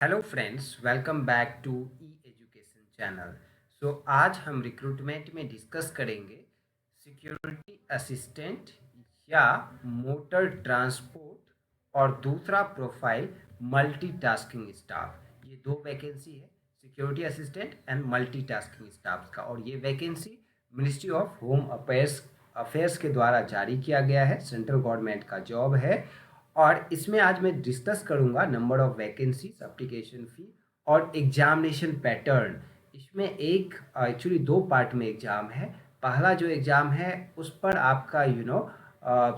Hello friends, welcome back to e education channel. आज हम recruitment में डिस्कस करेंगे सिक्योरिटी असिस्टेंट या मोटर ट्रांसपोर्ट और दूसरा प्रोफाइल मल्टीटास्किंग स्टाफ। ये दो वैकेंसी है, security assistant and multitasking staff का, और ये vacancy ministry of home affairs affairs के द्वारा जारी किया गया है। सेंट्रल गवर्नमेंट का जॉब है और इसमें आज मैं डिस्कस करूंगा number of vacancies, application fee और एग्जामिनेशन पैटर्न। इसमें एक एक्चुअली दो पार्ट में एग्जाम है। पहला जो एग्जाम है उस पर आपका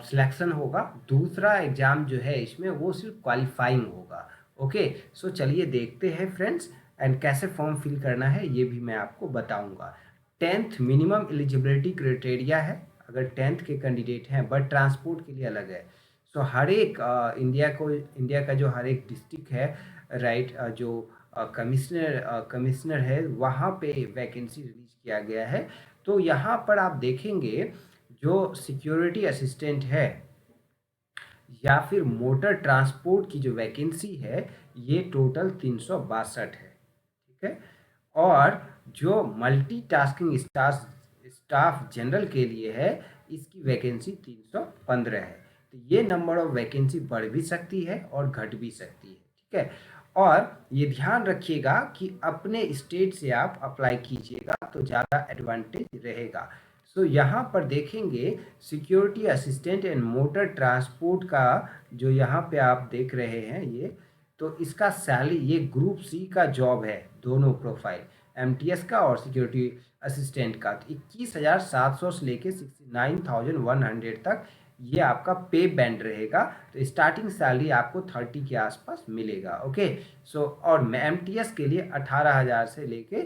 सिलेक्शन होगा। दूसरा एग्जाम जो है इसमें वो सिर्फ क्वालिफाइंग होगा। ओके, चलिए देखते हैं फ्रेंड्स, एंड कैसे फॉर्म फिल करना है ये भी मैं आपको बताऊंगा। 10th मिनिमम एलिजिबिलिटी क्राइटेरिया है अगर 10th के कैंडिडेट हैं, बट ट्रांसपोर्ट के लिए अलग है। हर एक इंडिया का जो हर एक डिस्ट्रिक्ट है, राइट, जो कमिश्नर है वहाँ पे वैकेंसी रिलीज किया गया है। तो यहाँ पर आप देखेंगे जो सिक्योरिटी असिस्टेंट है या फिर मोटर ट्रांसपोर्ट की जो वैकेंसी है ये टोटल 362 है। ठीक है। और जो मल्टीटास्किंग स्टाफ जनरल के लिए है इसकी वैकेंसी 315 है। तो ये नंबर ऑफ वैकेंसी बढ़ भी सकती है और घट भी सकती है। ठीक है। और ये ध्यान रखिएगा कि अपने स्टेट से आप अप्लाई कीजिएगा तो ज़्यादा एडवांटेज रहेगा। यहाँ पर देखेंगे security assistant and motor transport का जो यहाँ पे आप देख रहे हैं ये, तो इसका सैलरी, ये ग्रुप सी का जॉब है, दोनों प्रोफाइल एमटीएस का और सिक्योरिटी असिस्टेंट का। तो 21,700 से लेके 69,100 तक ये आपका पे बैंड रहेगा। तो स्टार्टिंग सैलरी आपको 30 के आसपास मिलेगा। ओके, और एमटीएस के लिए 18,000 से लेके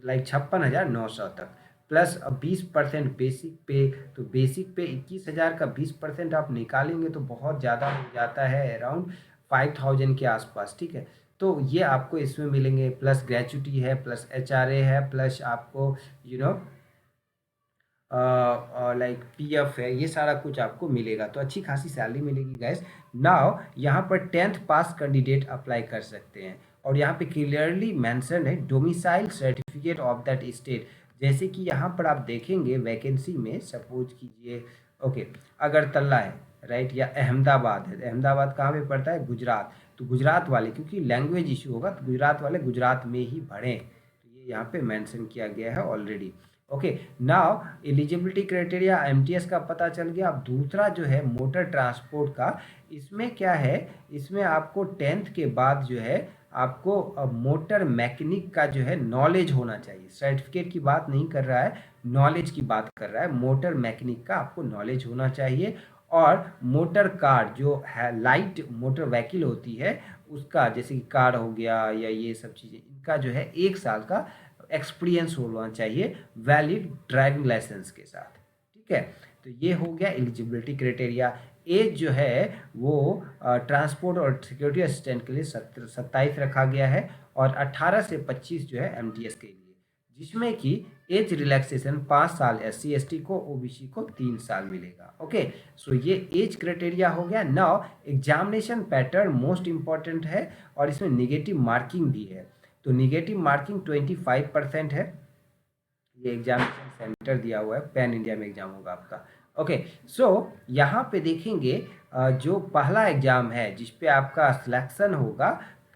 लाइक 56,900 तक, प्लस 20% बेसिक पे। तो बेसिक पे 21,000 का 20% आप निकालेंगे तो बहुत ज़्यादा हो जाता है, अराउंड 5,000 के आसपास। ठीक है। तो ये आपको इसमें मिलेंगे, प्लस ग्रेचुटी है, प्लस एचआरए है, प्लस आपको यू नो लाइक पीएफ है, ये सारा कुछ आपको मिलेगा। तो अच्छी खासी सैलरी मिलेगी गैस। नाउ यहाँ पर 10th पास कैंडिडेट अप्लाई कर सकते हैं और यहाँ पे क्लियरली मेंशन है domicile certificate of that state. जैसे कि यहाँ पर आप देखेंगे वैकेंसी में, सपोज कीजिए ओके अगरतला है, राइट, या अहमदाबाद है। अहमदाबाद कहाँ पे पड़ता है? गुजरात। तो गुजरात वाले, क्योंकि लैंग्वेज इशू होगा तो गुजरात वाले गुजरात में ही पढ़ें, तो ये यहाँ पे मेंशन किया गया है already. Okay, now eligibility criteria MTS का पता चल गया। अब दूसरा जो है मोटर ट्रांसपोर्ट का, इसमें क्या है, इसमें आपको 10th के बाद जो है आपको मोटर मैकेनिक का जो है नॉलेज होना चाहिए। सर्टिफिकेट की बात नहीं कर रहा है, नॉलेज की बात कर रहा है। मोटर मैकेनिक का आपको नॉलेज होना चाहिए। और मोटर कार जो है, लाइट मोटर व्हीकल होती है उसका, जैसे कि कार हो गया या ये सब चीज़ें, इनका जो है 1 साल का एक्सपीरियंस होना चाहिए वैलिड ड्राइविंग लाइसेंस के साथ। ठीक है। तो ये हो गया एलिजिबिलिटी क्राइटेरिया। एज जो है वो ट्रांसपोर्ट और सिक्योरिटी असिस्टेंट के लिए 27 रखा गया है और 18 से 25 जो है एमटीएस के लिए, जिसमें कि एज रिलैक्सेशन 5 साल एससी एसटी को, ओबीसी को 3 साल मिलेगा। ओके, ये एज क्राइटेरिया हो गया। Now examination pattern most important है और इसमें निगेटिव मार्किंग भी है। तो निगेटिव मार्किंग 25% है। ये एग्जामिनेशन सेंटर दिया हुआ है, पैन इंडिया में एग्जाम होगा आपका। ओके, यहाँ पे देखेंगे जो पहला एग्जाम है जिस पे आपका सिलेक्शन होगा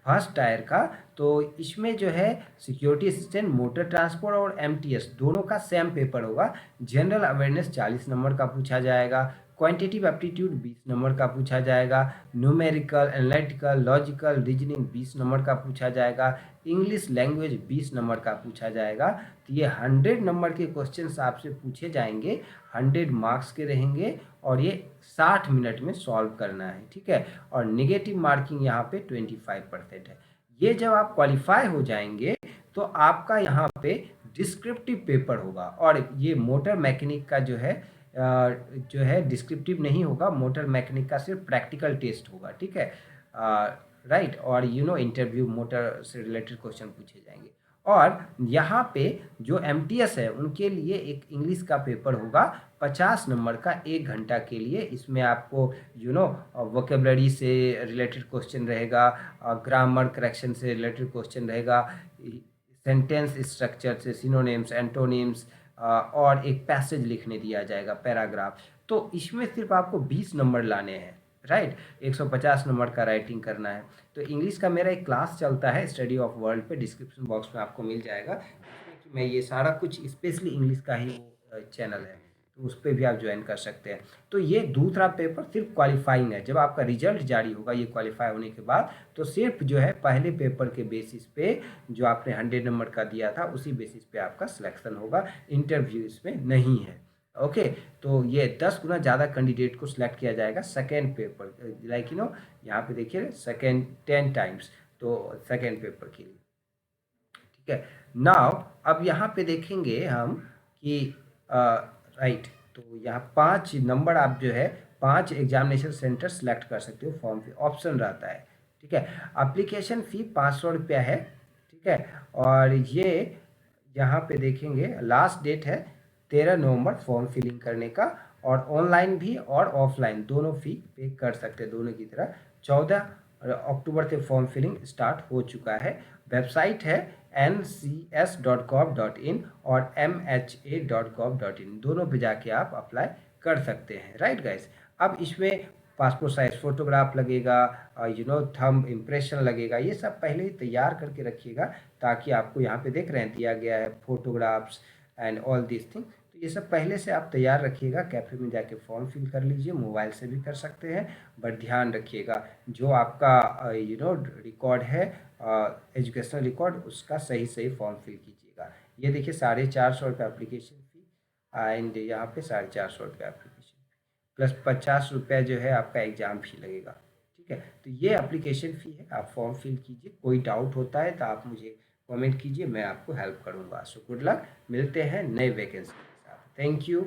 फर्स्ट टायर का, तो इसमें जो है सिक्योरिटी असिस्टेंट, मोटर ट्रांसपोर्ट और एमटीएस दोनों का सेम पेपर होगा। जनरल अवेयरनेस 40 नंबर का पूछा जाएगा, क्वांटिटेटिव एप्टीट्यूड 20 नंबर का पूछा जाएगा, numerical, analytical, logical, reasoning 20 number का पूछा जाएगा, इंग्लिश लैंग्वेज 20 नंबर का पूछा जाएगा। तो ये 100 नंबर के क्वेश्चंस आपसे पूछे जाएंगे, 100 मार्क्स के रहेंगे और ये 60 मिनट में सॉल्व करना है। ठीक है। और निगेटिव मार्किंग यहाँ पे 25% है। ये जब आप क्वालिफाई हो जाएंगे तो आपका यहाँ पे डिस्क्रिप्टिव पेपर होगा, और ये मोटर मैकेनिक का जो है डिस्क्रिप्टिव नहीं होगा, मोटर मैकेनिक का सिर्फ प्रैक्टिकल टेस्ट होगा। ठीक है, राइट। और इंटरव्यू, मोटर से रिलेटेड क्वेश्चन पूछे जाएंगे। और यहाँ पे जो एमटीएस है उनके लिए एक इंग्लिश का पेपर होगा 50 नंबर का 1 घंटा के लिए। इसमें आपको वोकेबलरी से रिलेटेड क्वेश्चन रहेगा, ग्रामर करेक्शन से रिलेटेड क्वेश्चन रहेगा, सेंटेंस स्ट्रक्चर से सिनोनिम्स, एंटोनिम्स, और एक पैसेज लिखने दिया जाएगा, पैराग्राफ। तो इसमें सिर्फ आपको 20 नंबर लाने हैं, राइट। 150 नंबर का राइटिंग करना है। तो इंग्लिश का मेरा एक क्लास चलता है स्टडी ऑफ वर्ल्ड पे, डिस्क्रिप्शन बॉक्स में आपको मिल जाएगा, जिसमें कि मैं ये सारा कुछ स्पेशली इंग्लिश का ही वो चैनल है, तो उस पर भी आप ज्वाइन कर सकते हैं। तो ये दूसरा पेपर सिर्फ क्वालिफाइंग है। जब आपका रिजल्ट जारी होगा ये क्वालिफाई होने के बाद, तो सिर्फ जो है पहले पेपर के बेसिस पे जो आपने 100 नंबर का दिया था उसी बेसिस पे आपका सिलेक्शन होगा, इंटरव्यू इसमें नहीं है। ओके, तो ये 10 गुना ज़्यादा कैंडिडेट को सिलेक्ट किया जाएगा सेकेंड पेपर, लाइक यहाँ पे देखिए सेकेंड 10 टाइम्स, तो सेकेंड पेपर के लिए, ठीक है। नाउ अब यहाँ पे देखेंगे हम कि राइट, तो यहाँ 5 नंबर आप जो है 5 एग्जामिनेशन सेंटर सेलेक्ट कर सकते हो, फॉर्म पे ऑप्शन रहता है, ठीक है। एप्लीकेशन फ़ी 500 रुपया है, ठीक है। और ये यहाँ पे देखेंगे लास्ट डेट है 13 नवंबर फॉर्म फिलिंग करने का, और ऑनलाइन भी और ऑफलाइन दोनों फी पे कर सकते हैं दोनों की तरह। 14 अक्टूबर से फॉर्म फिलिंग स्टार्ट हो चुका है। वेबसाइट है ncs.gov.in और mha.gov.in, दोनों पे जाके आप अप्लाई कर सकते हैं, राइट गाइस। अब इसमें पासपोर्ट साइज फोटोग्राफ लगेगा, थंब इम्प्रेशन लगेगा, ये सब पहले ही तैयार करके रखिएगा, ताकि आपको यहाँ पे देख रहे हैं दिया गया है photographs and all this thing. तो ये सब पहले से आप तैयार रखिएगा, कैफ़े में जाके फॉर्म फिल कर लीजिए, मोबाइल से भी कर सकते हैं, बट ध्यान रखिएगा जो आपका रिकॉर्ड है, एजुकेशनल रिकॉर्ड, उसका सही सही फॉर्म फिल कीजिएगा। ये देखिए 450 रुपये एप्लीकेशन फ़ी, एंड यहाँ पे 450 रुपये एप्लीकेशन प्लस 50 रुपया जो है आपका एग्ज़ाम फी लगेगा, ठीक है। तो ये एप्लीकेशन फ़ी है, आप फॉर्म फिल कीजिए। कोई डाउट होता है तो आप मुझे कमेंट कीजिए, मैं आपको हेल्प करूँगा। सो गुड लक, मिलते हैं नए वैकेंसी के साथ। Thank you.